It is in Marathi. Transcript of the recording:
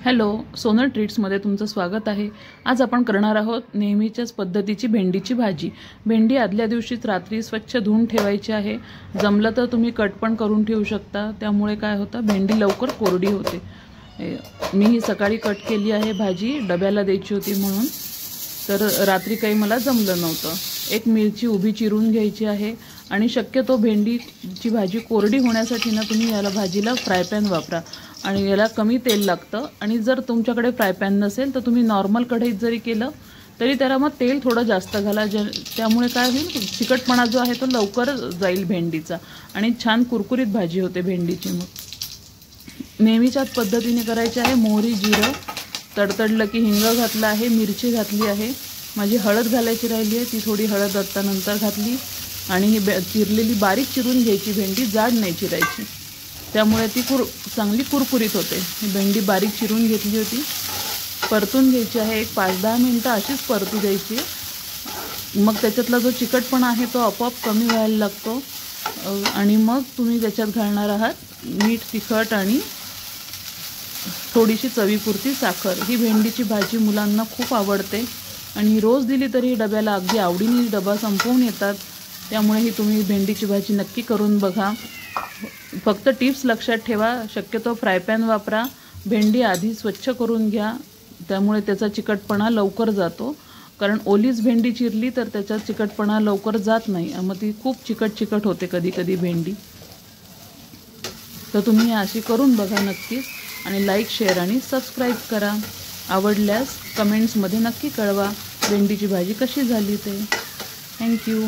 हॅलो, सोनल ट्रीट्समध्ये तुमचं स्वागत आहे। आज आपण करणार आहोत नेहमीच्याच पद्धतीची भेंडीची भाजी। भेंडी आदल्या दिवशीच रात्री स्वच्छ धुवून ठेवायची आहे। जमलं तर तुम्ही कट पण करून ठेवू शकता, त्यामुळे काय होतं भेंडी लवकर कोरडी होते। मी ही सकाळी कट केली आहे भाजी, डब्याला द्यायची होती म्हणून, तर रात्री काही मला जमलं नव्हतं। एक मिरची उभी चिरून घ्यायची आहे आणि शक्यतो भेंडीची भाजी कोरडी होण्यासाठी ना तुम्ही याला भाजीला फ्राय पॅन वापरा आणि याला कमी तेल लागतं। आणि जर तुमच्याकडे फ्राय पॅन नसेल तर तुम्ही नॉर्मल कढईत जरी केलं तरी त्याला मग तेल थोडं जास्त घाला, त्यामुळे काय होईल चिकटपणा जो आहे तो लवकर जाईल भेंडीचा आणि छान कुरकुरीत भाजी होते भेंडीची। मग नेहमीच्याच पद्धतीने करायचे आहे। मोहरी जिरं तडतडलं की हिंग घातला आहे, मिरची घातली आहे, माझी हळद घालायची राहिली आहे, ती थोडी हळद आता नंतर घातली आणि ही चिरलेली बारीक चिरून घ्यायची भेंडी, जाड नाही चिरायची, त्यामुळे ती चांगली कुरकुरीत होते। ही भेंडी बारीक चिरून घेतली होती, परतून घ्यायची आहे। एक 5-10 मिनिटं अशीच परतू द्यायची, मग त्याच्यातला जो चिकटपणा आहे तो आपोआप कमी व्हायला लागतो। आणि मग तुम्ही त्याच्यात घालणार आहात मीठ, तिखट आणि थोडीशी चवीपुरती साखर। ही भेंडीची भाजी मुलांना खूप आवडते आणि रोज दिली तरी डब्याला अगदी आवडीने डबा संपवून येतात, त्यामुळे ही तुम्ही भेंडीची भाजी नक्की करून बघा। फक्त टिप्स लक्षात ठेवा, शक्यतो फ्राय पॅन वापरा, भेंडी आधी स्वच्छ करून घ्या, त्यामुळे त्याचा चिकटपणा लवकर जातो, कारण ओलीच भेंडी चिरली तर त्याचा चिकटपणा लवकर जात नाही, मग ती खूप चिकट होते कधी कधी भेंडी। तर तुम्ही अशी करून बघा नक्कीच आणि लाईक, शेअर आणि सबस्क्राईब करा। आवडल्यास कमेंट्समध्ये नक्की कळवा भेंडीची भाजी कशी झाली ते। थँक्यू।